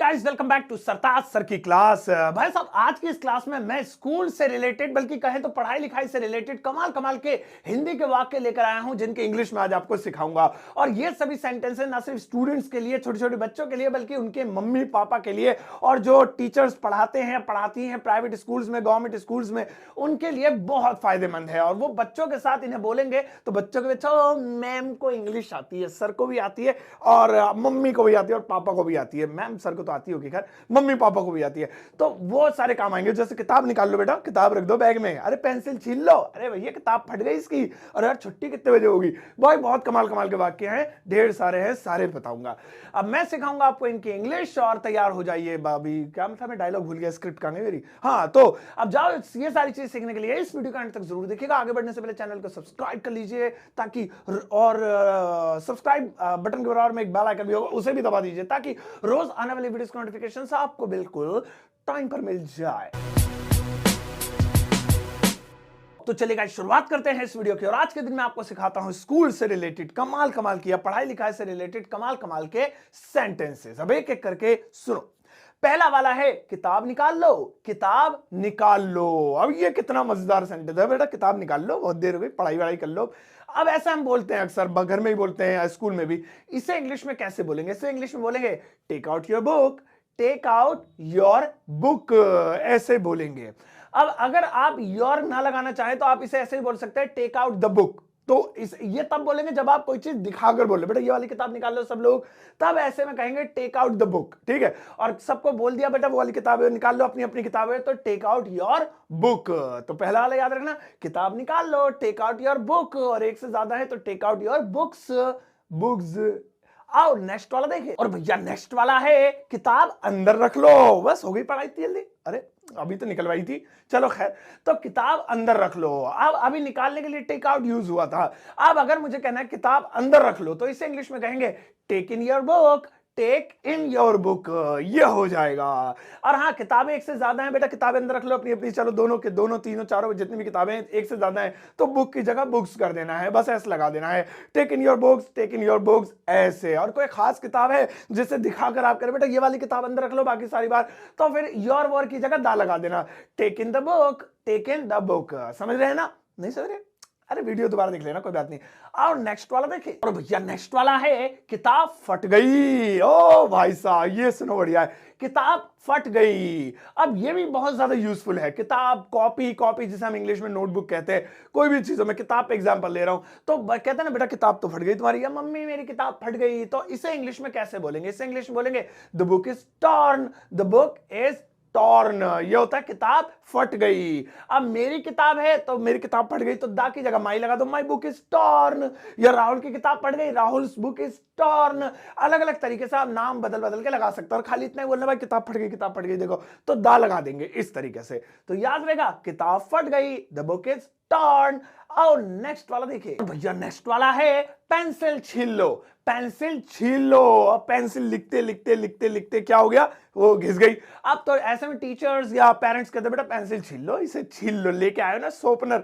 Guys, welcome back to Sartaj sir की क्लास। भाई साहब, आज की इस क्लास में मैं स्कूल से रिलेटेड, बल्कि कहें तो पढ़ाई लिखाई से रिलेटेड कमाल कमाल के हिंदी के वाक्य लेकर आया हूं, जिनके इंग्लिश में आज आपको सिखाऊंगा। और ये सभी सेंटेंसेस ना सिर्फ स्टूडेंट्स के लिए, छोटे छोटे बच्चों के लिए, बल्कि उनके मम्मी पापा के लिए, और जो टीचर्स पढ़ाते हैं पढ़ाती हैं प्राइवेट स्कूल्स में, गवर्नमेंट स्कूल्स में, उनके लिए बहुत फायदेमंद है। और वो बच्चों के साथ इन्हें बोलेंगे तो बच्चों के बच्चों, मैम को इंग्लिश आती है, सर को भी आती है, और मम्मी को भी आती है, और पापा को भी आती है। मैम सर को तो आती होगी, खैर मम्मी पापा को भी आती है, तो वो सारे काम आएंगे। जैसे किताब निकाल लो बेटा, किताब रख दो बैग में, अरे पेंसिल छील लो, अरे भैया किताब फट गई इसकी, अरे यार छुट्टी कितने बजे होगी। भाई बहुत कमाल कमाल के वाक्य हैं, ढेर सारे हैं, सारे बताऊंगा। अब मैं सिखाऊंगा आपको इनकी इंग्लिश, और तैयार हो जाइए। बाबी क्या था, मैं डायलॉग भूल गया, स्क्रिप्ट कहां गई मेरी। हाँ, तो अब जाओ, ये सारी चीज सीखने के लिए इस वीडियो का अंत तक जरूर देखिएगा। आगे बढ़ने से पहले चैनल को सब्सक्राइब कर लीजिए, ताकि और सब्सक्राइब बटन के बराबर में एक बेल आइकन भी होगा, उसे भी दबा दीजिए, ताकि रोज आने वाली वीडियोस के नोटिफिकेशन आपको बिल्कुल टाइम पर मिल जाए। तो चलिए गाइस, शुरुआत करते हैं इस वीडियो की। और आज के दिन मैं आपको सिखाता हूं स्कूल से रिलेटेड कमाल कमाल की, या पढ़ाई लिखाई से रिलेटेड कमाल कमाल के सेंटेंसेस। अब एक एक करके सुनो। पहला वाला है, किताब निकाल लो, किताब निकाल लो। अब ये कितना मजेदार सेंटेंस है बेटा, किताब निकाल लो, बहुत देर हो गई, पढ़ाई वढ़ाई कर लो। अब ऐसा हम बोलते हैं अक्सर, घर में ही बोलते हैं, स्कूल में भी। इसे इंग्लिश में कैसे बोलेंगे? इसे इंग्लिश में बोलेंगे take out your book, take out your book, ऐसे बोलेंगे। अब अगर आप योर ना लगाना चाहें तो आप इसे ऐसे ही बोल सकते हैं, टेक आउट द बुक। तो ये तब बोलेंगे जब आप कोई चीज दिखाकर बोले, बेटा ये वाली किताब निकाल लो सब लोग, तब ऐसे में कहेंगे टेक आउट द बुक, ठीक है। और सबको बोल दिया बेटा वो वाली किताब निकाल लो, अपनी अपनी किताबें, तो टेक आउट योर बुक। तो पहला वाला याद रखना, किताब निकाल लो, टेक आउट योर बुक, और एक से ज्यादा है तो take out your books, books. आओ नेक्स्ट वाला देखिए। और भैया नेक्स्ट वाला है, किताब अंदर रख लो। बस हो गई पढ़ाई इतनी जल्दी, अरे अभी तो निकलवाई थी, चलो खैर। तो किताब अंदर रख लो। अब अभी निकालने के लिए टेक आउट यूज हुआ था। अब अगर मुझे कहना है किताब अंदर रख लो, तो इसे इंग्लिश में कहेंगे take in your book, take in your book, ये हो जाएगा। और हाँ, किताबें एक से ज्यादा हैं बेटा, किताबें अंदर रख लो अपनी अपनी, चलो दोनों के दोनों, तीनों चारों, जितनी भी किताबें हैं एक से ज्यादा हैं, तो बुक की जगह बुक्स कर देना है, बस ऐसे लगा देना है, take in your books, take in your books, ऐसे। और कोई खास किताब है जिसे दिखाकर आप करें बेटा ये वाली किताब अंदर रख लो बाकी सारी बार, तो फिर योर वॉर की जगह दा लगा देना, take in the book, take in the book. समझ रहे हैं ना? नहीं समझ रहे? अरे वीडियो दोबारा देख लेना, कोई बात नहीं। और नेक्स्ट वाला देखिए। और भैया नेक्स्ट वाला है, किताब फट गई। ओ भाई साहब, ये सुनो, बढ़िया है, किताब फट गई। अब ये भी बहुत ज्यादा यूजफुल है। किताब, कॉपी, कॉपी जिसे हम इंग्लिश में नोटबुक कहते हैं, कोई भी चीजों में। किताब पे एग्जांपल ले रहा हूं, तो कहते हैं ना बेटा किताब तो फट गई तुम्हारी, या मम्मी मेरी किताब फट गई। तो इसे इंग्लिश में कैसे बोलेंगे? इसे इंग्लिश में बोलेंगे the book is torn, the book is torn. ये होता है किताब फट गई। अब मेरी किताब है तो मेरी किताब फट गई, तो दा की जगह माई लगा दो, माई बुक इज टॉर्न। या राहुल की किताब फट गई, राहुल्स बुक इज टॉर्न। अलग अलग तरीके से आप नाम बदल बदल के लगा सकते हो। और खाली इतना ही बोलना भाई किताब फट गई, किताब फट गई, देखो, तो दा लगा देंगे इस तरीके से। तो याद रहेगा, किताब फट गई, द बुक इज टॉर्न। और नेक्स्ट वाला देखिए भैया, नेक्स्ट वाला है, पेंसिल छील लो, पेंसिल छील लो। अब पेंसिल लिखते लिखते लिखते लिखते क्या हो गया, वो घिस गई। अब तो ऐसे में टीचर्स या पेरेंट्स कहते बेटा पेंसिल छील लो, इसे छील लो, लेके आयो ना शोपनर,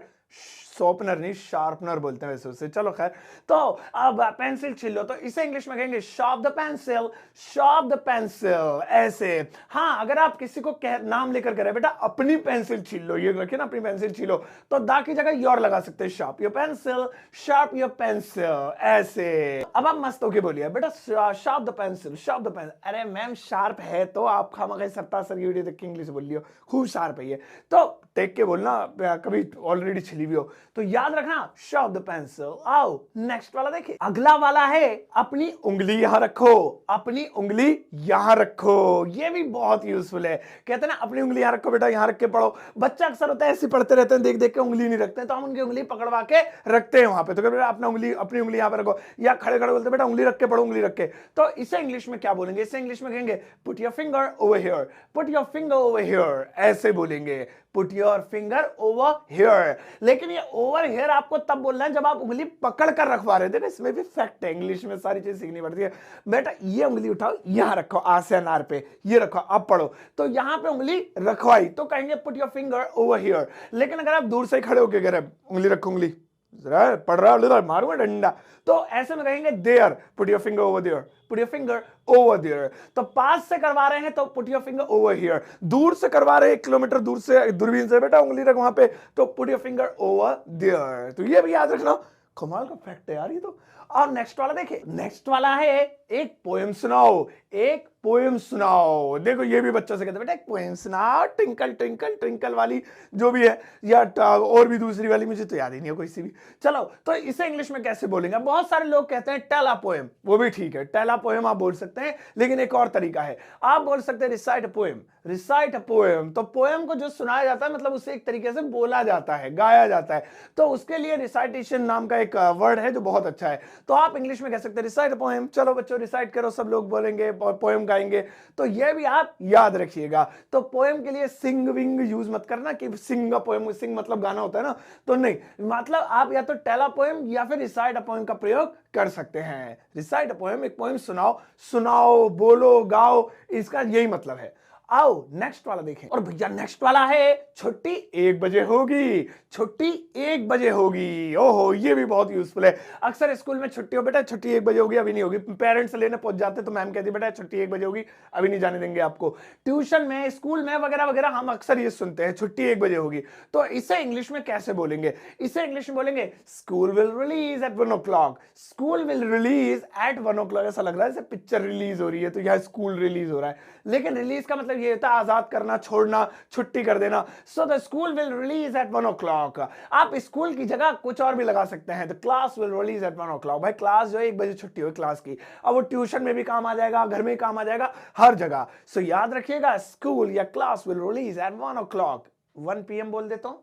शॉर्पनर नहीं शार्पनर बोलते हैं वैसे उसे, चलो खैर। तो अब पेंसिल छील लो, तो इसे इंग्लिश में कहेंगे sharp the pencil, sharp the pencil, ऐसे। हाँ, अगर आप किसी को नाम लेकर कह रहे बेटा अपनी पेंसिल छील लो, ये रखिए ना, अपनी पेंसिल छीलो, तो दा की जगह योर लगा सकते हैं, sharp your pencil, sharp your pencil, ऐसे। अब आप मस्त होके बोलिए बेटा sharp the pencil, sharp the pencil. अरे मैम शार्प है तो आप खामखा सरता सर की वीडियो देख के इंग्लिश बोल लियो, खूब शार्प है ये, तो टेक के बोलना, कभी ऑलरेडी छिली भी हो तो याद रखना, शार्प द पेंसिल। आओ नेक्स्ट वाला देखिए। अगला वाला है, अपनी उंगली यहां रखो, अपनी उंगली यहां रखो। ये भी बहुत यूजफुल है। कहते हैं ना अपनी उंगली यहां रखो बेटा, यहां रख के पढ़ो। बच्चा अक्सर होता है ऐसे पढ़ते रहते हैं, देख देख के उंगली नहीं रखते हैं, तो हम उनकी उंगली पकड़वा के रखते हैं वहां पे। तो बेटा अपना उंगली, अपनी उंगली यहां पर रखो, या खड़े खड़े बोलते बेटा उंगली रख के पढ़ो, उंगली रख के। तो इसे इंग्लिश में क्या बोलेंगे? इसे इंग्लिश में कहेंगे put your finger over here, put your finger over here, ऐसे बोलेंगे, put your finger over here. लेकिन ये ओवर हियर आपको तब बोलना है जब आप उंगली पकड़ कर रखवा रहे थे। इसमें भी फैक्ट है, इंग्लिश में सारी चीज सीखनी पड़ती है। बेटा ये उंगली उठाओ, यहां रखो, आ से अनार पे, ये रखो, अब पढ़ो। तो यहां पे उंगली रखवाई तो कहेंगे put your finger over here. लेकिन अगर आप दूर से खड़े होकर कह रहे उंगली रखो, उंगली, पढ़ रहा मारूंगा डंडा। तो ऐसे में कहेंगे there, put your finger over there, put your finger over there. तो पास से करवा रहे हैं तो put your finger over here, दूर से करवा रहे हैं 1 किलोमीटर दूर से दूरबीन से बेटा उंगली रख वहां पे, तो put your finger over there. तो ये भी याद रखना, कमाल का फैक्ट है यार ये तो। और नेक्स्ट वाला देखिए, नेक्स्ट वाला है एक पोएम सुनाओ, एक पोएम सुनाओ। देखो ये भी बच्चों से कहते हैं बेटा एक पोएम सुनाओ, ट्विंकल ट्विंकल ट्विंकल वाली जो भी है, या और भी दूसरी वाली मुझे तो याद ही नहीं है कोई सी भी। चलो तो इसे इंग्लिश में कैसे बोलेंगे? बहुत सारे लोग कहते हैं टेल अ पोएम, वो भी ठीक है, टेल अ पोएम आप बोल सकते हैं, लेकिन एक और तरीका है, आप बोल सकते हैं recite a poem, recite a poem. तो पोएम को जो सुनाया जाता है मतलब उसे एक तरीके से बोला जाता है, गाया जाता है, तो उसके लिए रिसाइटेशन नाम का एक वर्ड है जो बहुत अच्छा है। तो आप इंग्लिश में कह सकते हैं रिसाइट अ पोएम। चलो बच्चों रिसाइट करो, सब लोग बोलेंगे पोएम गाएंगे, तो ये भी आप याद रखिएगा। तो पोएम के लिए सिंग विंग यूज मत करना कि सिंग अ पोएम, सिंग मतलब गाना होता है ना, तो नहीं, मतलब आप या तो टेल अ पोएम या फिर रिसाइट अ पोएम का प्रयोग कर सकते हैं। रिसाइट अ पोएम, एक पोएम सुनाओ, सुनाओ, बोलो, गाओ, इसका यही मतलब है। आओ नेक्स्ट वाला देखें, और भैया नेक्स्ट वाला है छुट्टी 1 बजे होगी, छुट्टी 1 बजे होगी। ओहो ये भी बहुत यूजफुल है। अक्सर स्कूल में छुट्टी हो बेटा, छुट्टी 1 बजे होगी, अभी नहीं होगी। पेरेंट्स लेने पहुंच जाते तो मैम कहती बेटा छुट्टी 1 बजे होगी, अभी नहीं जाने देंगे आपको। ट्यूशन में, स्कूल में वगैरह वगैरह हम अक्सर ये सुनते हैं छुट्टी 1 बजे होगी। तो इसे इंग्लिश में कैसे बोलेंगे? इसे इंग्लिश में बोलेंगे school will release at 1 o'clock, school will release at 1 o'clock। ऐसा लग रहा है जैसे पिक्चर रिलीज हो रही है तो यह स्कूल रिलीज हो रहा है, लेकिन रिलीज का मतलब ये होता है आजाद करना, छोड़ना, छुट्टी कर देना। So the school will release at 1 o'clock। आप स्कूल की जगह कुछ और भी लगा सकते हैं, the class will release at 1 o'clock। भाई क्लास जो है 1 बजे छुट्टी हो क्लास की, अब वो ट्यूशन में भी काम आ जाएगा, घर में भी काम आ जाएगा, हर जगह। सो याद रखिएगा स्कूल या class will release at 1 o'clock। 1 PM बोल देता हूं,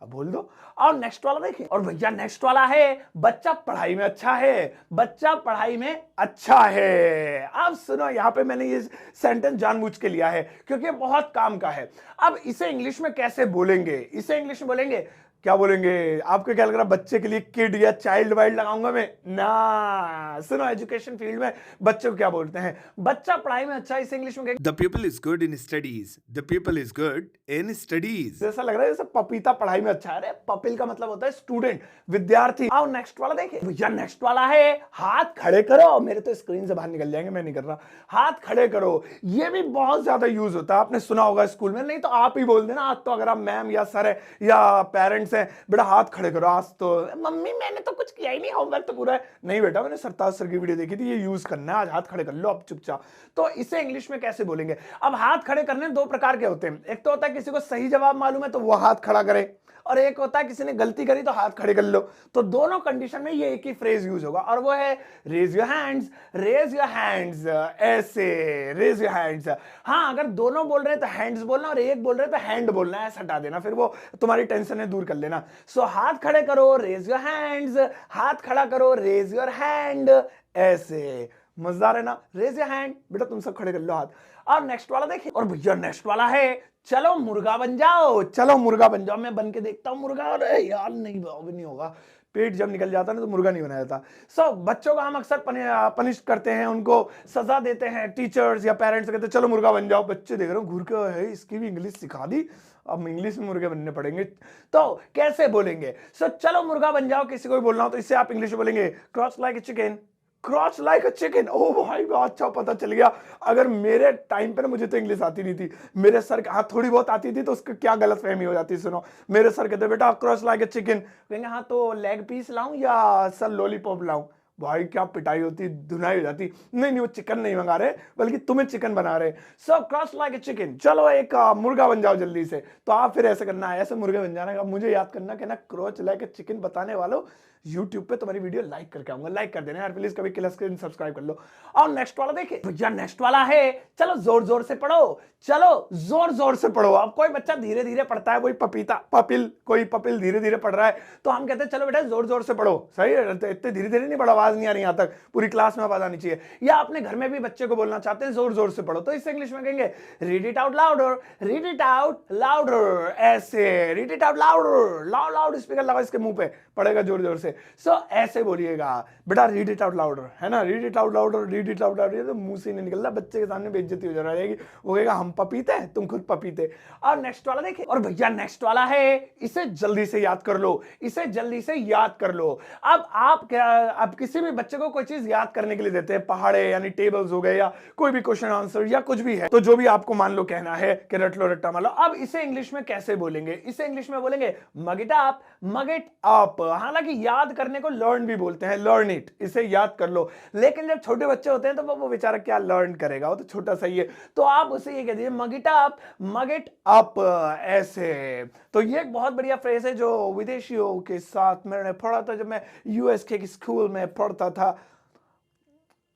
अब बोल दो। और नेक्स्ट वाला देखिए, और भैया नेक्स्ट वाला है बच्चा पढ़ाई में अच्छा है, बच्चा पढ़ाई में अच्छा है। अब सुनो, यहां पे मैंने ये सेंटेंस जानबूझ के लिया है क्योंकि बहुत काम का है। अब इसे इंग्लिश में कैसे बोलेंगे? इसे इंग्लिश में बोलेंगे, क्या बोलेंगे? आपको क्या लग रहा है बच्चे के लिए किड या चाइल्ड वाइल्ड लगाऊंगा मैं? ना, सुनो एजुकेशन फील्ड में बच्चों को क्या बोलते हैं? बच्चा पढ़ाई में अच्छा, इसे इंग्लिश में The pupil is good in studies. The pupil is good in studies. ऐसा लग रहा है जैसे पपीता पढ़ाई में अच्छा है। अरे पपिल का मतलब होता है स्टूडेंट, विद्यार्थी। आओ नेक्स्ट वाला देखिए भैया, नेक्स्ट वाला है हाथ खड़े करो। मेरे तो स्क्रीन से बाहर निकल जाएंगे, मैं नहीं कर रहा। हाथ खड़े करो, ये भी बहुत ज्यादा यूज होता है, आपने सुना होगा स्कूल में, नहीं तो आप ही बोल देना आज तो, अगर आप मैम या सर है या पेरेंट्स हैं, बेटा हाथ खड़े करो आज तो। मम्मी मैंने तो कुछ किया ही नहीं, होमवर्क तो पूरा है। नहीं बेटा, मैंने सरताज सर की वीडियो देखी थी, ये यूज करना है, आज हाथ खड़े कर लो अब चुपचाप। तो इसे इंग्लिश में कैसे बोलेंगे? अब हाथ खड़े करने 2 प्रकार के होते हैं, एक तो होता है किसी को सही जवाब मालूम है तो वो हाथ खड़ा करे, और एक होता है किसी ने गलती करी तो हाथ खड़े कर लो। तो दोनों कंडीशन में ये एक ही फ्रेज यूज होगा, और वो है raise your hands, raise your hands. ऐसे रेज योर हैंड्स। हाँ, अगर दोनों बोल रहे हैं तो हैंड्स बोलना, और एक बोल रहे हैं तो हैंड बोलना, ऐसा हटा देना, फिर वो तुम्हारी टेंशन है दूर कर लेना। सो हाथ खड़े करो, रेज योर हैंड्स, हाथ खड़ा करो, रेज योर हैंड। ऐसे मजेदार है ना? रेज योर हैंड, बेटा तुम सब खड़े कर लो हाथ। और नेक्स्ट वाला देखिए, और भैया नेक्स्ट वाला है चलो मुर्गा बन जाओ, चलो मुर्गा बन जाओ। मैं बन के देखता हूं मुर्गा, अरे यार नहीं, अभी नहीं होगा, पेट जब निकल जाता है ना तो मुर्गा नहीं बनाया जाता। सो बच्चों का हम अक्सर पनिश करते हैं, उनको सजा देते हैं, टीचर्स या पेरेंट्स कहते हैं चलो मुर्गा बन जाओ। बच्चे देख रहे हो घूर के, है इसकी भी इंग्लिश सिखा दी, अब इंग्लिश में मुर्गे बनने पड़ेंगे। तो कैसे बोलेंगे? सो चलो मुर्गा बन जाओ, किसी को भी बोलना हो तो इससे आप इंग्लिश में बोलेंगे crouch like a chicken, crouch like a chicken. ओ भाई अच्छा पता चल गया, अगर मेरे टाइम पे ना मुझे तो इंग्लिश आती नहीं थी, मेरे सर हाँ थोड़ी बहुत आती थी, तो उसका क्या गलत फहमी हो जाती। सुनो, मेरे सर कहते बेटा क्रॉच लाइक अ चिकन, कहेंगे हाँ तो लेग पीस लाऊं या सर लॉलीपॉप लाऊं? भाई क्या पिटाई होती, धुनाई हो जाती। नहीं वो चिकन नहीं मंगा रहे, बल्कि तुम्हें चिकन बना रहे। सो क्रॉच लाइक ए चिकन, चलो एक मुर्गा बन जाओ जल्दी से। तो आप फिर ऐसे करना है, ऐसे मुर्गे बन जाना, मुझे याद करना कि ना क्रॉच लाइक ए चिकन बताने वालों YouTube पे तुम्हारी वीडियो लाइक करके आऊंगा, लाइक कर देना यार प्लीज, कभी किलर स्क्रीन सब्सक्राइब कर लो। और नेक्स्ट वाला देखिए भैया, नेक्स्ट वाला है चलो जोर जोर से पढ़ो, चलो जोर जोर से पढ़ो। अब कोई बच्चा धीरे धीरे पढ़ता है, कोई कोई पपिल धीरे धीरे पढ़ रहा है, तो हम कहते हैं चलो बेटा जोर जोर से पढ़ो। सही है, इतने धीरे धीरे नहीं पढ़ो, आवाज नहीं आ रही यहां तक, पूरी क्लास में आवाज आनी चाहिए। या अपने घर में भी बच्चे को बोलना चाहते हैं जोर जोर से पढ़ो, तो इसे इंग्लिश में कहेंगे read it out louder, read it out louder. ऐसे read it out louder, loud speaker लगाओ इसके मुंह पे, पढ़ेगा जोर जोर से। सो ऐसे बोलिएगा बेटा, रीड इट आउट लाउडर, है ना, read it out louder, read it out louder. ये तो मुंह से नहीं निकल रहा, बच्चे के सामने बेइज्जती हो जाएगी, वो कहेगा हम पपीते हैं, तुम खुद पपीते। और नेक्स्ट वाला देखिए, और भैया नेक्स्ट वाला है, इसे जल्दी से याद कर लो, इसे जल्दी से याद कर लो। अब आप क्या, अब किसी भी बच्चे को कोई चीज याद करने के लिए देते हैं, पहाड़े यानी टेबल्स हो गए, या कोई भी क्वेश्चन आंसर या कुछ भी है, तो जो भी आपको मान लो कहना है कि रट लो रट्टा मार लो। अब इसे इंग्लिश में कैसे बोलेंगे? इसे इंग्लिश में बोलेंगे mug it up, mug it up. हालांकि याद करने को लर्न भी बोलते हैं, लर्न इट, इसे याद कर लो। लेकिन जब छोटे बच्चे होते हैं तो वो बेचारा क्या लर्न करेगा, वो तो छोटा सा ही है, तो आप उसे ये कह दीजिए mug it up, mug it up, ऐसे। तो ये एक बहुत बढ़िया फ्रेज है जो विदेशियों के साथ मैंने पढ़ा था जब मैं यूएस के स्कूल में पढ़ता था।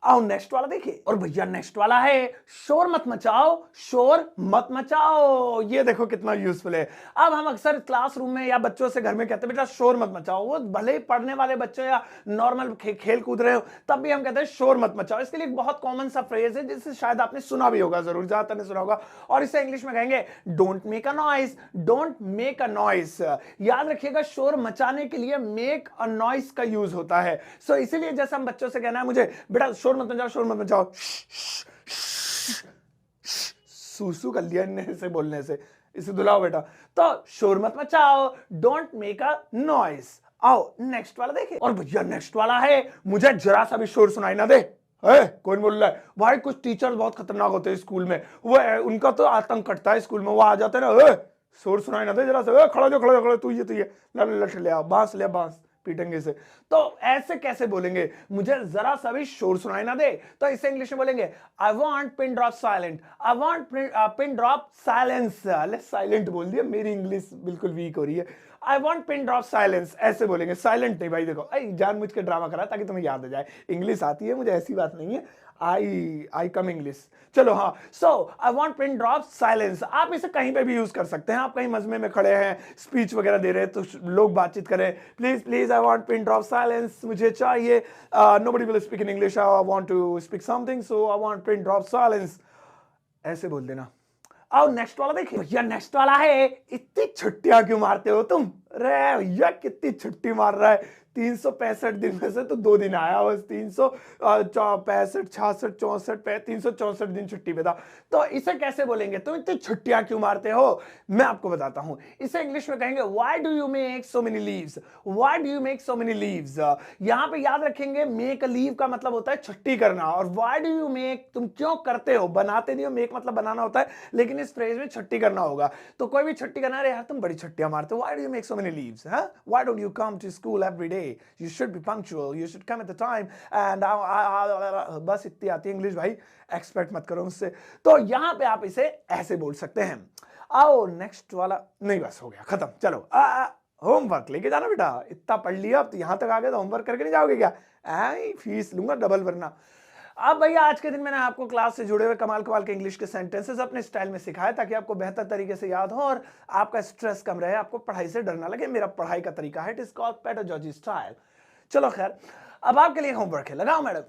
आओ नेक्स्ट वाला देखिए, और भैया नेक्स्ट वाला है शोर मत मचाओ, शोर मत मचाओ। ये देखो कितना यूजफुल है। अब हम अक्सर क्लासरूम में या बच्चों से घर में कहते हैं बेटा शोर मत मचाओ, वो भले ही पढ़ने वाले बच्चे या नॉर्मल खेल कूद रहे हो तब भी हम कहते हैं शोर मत मचाओ। इसके लिए एक बहुत कॉमन सा फ्रेज है जिसे शायद आपने सुना भी होगा, जरूर ज्यादातर ने सुना होगा, और इसे इंग्लिश में कहेंगे don't make a noise, don't make a noise. याद रखिएगा शोर मचाने के लिए मेक अ नॉइस का यूज होता है। सो इसीलिए जैसे हम बच्चों से कहना है मुझे बेटा शोर मत मचाओ, शोर मत मचाओ, सूसू कर लिया इनने से बोलने से, इसे दुलाओ बेटा, तो शोर मत मचाओ, डोंट मेक अ नॉइस। आओ नेक्स्ट वाला देखिए, और भैया नेक्स्ट वाला है मुझे जरा सा भी शोर सुनाई ना दे। कौन बोल रहा है भाई? कुछ टीचर्स बहुत खतरनाक होते हैं स्कूल में, वो उनका तो आतंक कटता है स्कूल में, वो आ जाते हैं ना, शोर सुनाई ना दे जरा सा, खड़ा जो खड़ा जो खड़ा, तू ये लट ले आ, बांस ले बांस, पीटेंगे से। तो ऐसे कैसे बोलेंगे मुझे जरा सा भी शोर सुनाई ना दे? तो इसे इंग्लिश में बोलेंगे आई वॉन्ट पिन ड्रॉप साइलेंट, आई want pin drop silence. Silent बोल दिया, मेरी इंग्लिश बिल्कुल वीक हो रही है। आई वॉन्ट पिन ड्रॉप साइलेंस, ऐसे बोलेंगे, साइलेंट नहीं भाई। देखो जानबूझ के ड्रामा करा ताकि तुम्हें याद आ जाए, इंग्लिश आती है मुझे, ऐसी बात नहीं है, आई कम इंग्लिश। चलो हाँ, so I want pin drop silence. आप इसे कहीं पे भी यूज कर सकते हैं। आप कहीं मजमे में खड़े हैं, स्पीच वगैरह दे रहे हैं, तो लोग बातचीत करें, please please I want pin drop silence, मुझे चाहिए, nobody will speak in English, I want to speak something, so I want pin drop silence, ऐसे बोल देना। आओ नेक्स्ट वाला देखिए, भैया नेक्स्ट वाला है इतनी छुट्टियां क्यों मारते हो तुम? अरे भैया कितनी छुट्टी मार रहा है, 365 दिन में से तो 2 दिन आया, बस 365 66 64 364 दिन छुट्टी पे था। तो इसे कैसे बोलेंगे तुम इतनी छुट्टियां क्यों मारते हो? मैं आपको बताता हूं, इसे इंग्लिश में कहेंगे why do you make so many leaves, why do you make so many leaves. यहां पे याद रखेंगे मेक अ लीव का मतलब होता है छुट्टी करना, और व्हाई डू यू मेक तुम क्यों करते हो, बनाते नहीं हो, मेक मतलब बनाना होता है, लेकिन इस फ्रेज में छुट्टी करना होगा। तो कोई भी छुट्टी करना है, यार तुम बड़ी छुट्टियां मारते हो, why do you make so many leaves, why don't you come to school every day, you should be punctual, you should come at the time, and बस इतनी आती है इंग्लिश भाई, एक्सपेक्ट मत करो मुझसे। तो यहां पे आप इसे ऐसे बोल सकते हैं। आओ नेक्स्ट वाला, नहीं बस हो गया खत्म, चलो होमवर्क लेके जाना बेटा, इतना पढ़ लिया, अब तो यहां तक आ गए तो होमवर्क करके नहीं जाओगे क्या? फीस लूंगा डबल वरना। अब भैया आज के दिन मैंने आपको क्लास से जुड़े हुए कमाल कमाल के इंग्लिश के सेंटेंसेस अपने स्टाइल में सिखाए ताकि आपको बेहतर तरीके से याद हो और आपका स्ट्रेस कम रहे, आपको पढ़ाई से डर ना लगे। मेरा पढ़ाई का तरीका है, it is called pedagogy style. चलो खैर, अब आपके लिए होमवर्क है, लगाओ मैडम।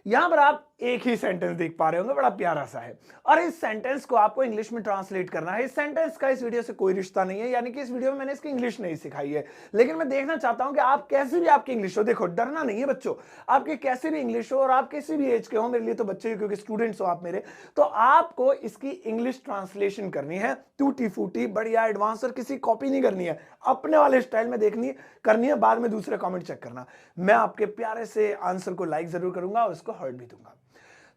यहां पर आप एक ही सेंटेंस देख पा रहे होंगे, बड़ा प्यारा सा है, और इस सेंटेंस को आपको इंग्लिश में ट्रांसलेट करना है। इस सेंटेंस का इस वीडियो से कोई रिश्ता नहीं है, यानी कि इस वीडियो में मैंने इसकी इंग्लिश नहीं सिखाई है, लेकिन मैं देखना चाहता हूं कि आप कैसी भी आपकी इंग्लिश हो, देखो डरना नहीं है बच्चों, आपकी कैसी भी इंग्लिश हो और आप किसी भी एज के हो, मेरे लिए तो बच्चे क्योंकि स्टूडेंट्स हो आप मेरे, तो आपको इसकी इंग्लिश ट्रांसलेशन करनी है, टूटी फूटी बढ़िया एडवांस, और किसी कॉपी नहीं करनी है, अपने वाले स्टाइल में देखनी करनी है, बाद में दूसरे कमेंट चेक करना। मैं आपके प्यारे से आंसर को लाइक जरूर करूंगा और उसको हर्ट भी दूंगा।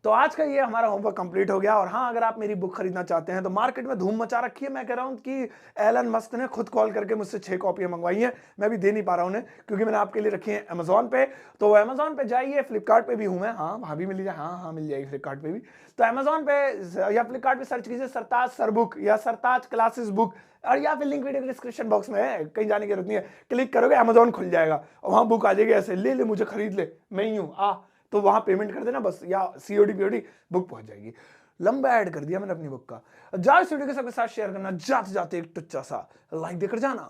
तो आज का ये हमारा होमवर्क कंप्लीट हो गया। और हाँ, अगर आप मेरी बुक खरीदना चाहते हैं तो मार्केट में धूम मचा रखी है। मैं कह रहा हूँ कि एलन मस्क ने खुद कॉल करके मुझसे 6 कॉपियां मंगवाई हैं, मैं भी दे नहीं पा रहा हूँ उन्हें, क्योंकि मैंने आपके लिए रखी है अमेजोन पे। तो अमेजोन पे जाइए, फ्लिपकार्ट पे भी हूँ मैं, हाँ वहाँ भी मिल जाए, हाँ मिल जाएगी फ्लिपकार्ट पे भी। तो अमेजोन पे या फ्लिपकार्ट पे सर्च कीजिए सरताज सर बुक या सरताज क्लासेस बुक, और या फिर लिंक वीडियो के डिस्क्रिप्शन बॉक्स में है, कहीं जाने की जरूरत नहीं है, क्लिक करोगे अमेजोन खुल जाएगा और वहाँ बुक आ जाएगी, ऐसे ले मुझे खरीद ले, मैं ही हूँ तो वहां पेमेंट कर देना बस, या सीओडी पीओडी बुक पहुंच जाएगी। लंबा ऐड कर दिया मैंने अपनी बुक का। जाओ इस वीडियो के सबके साथ शेयर करना, जाते जाते एक टुच्चा सा लाइक देकर जाना।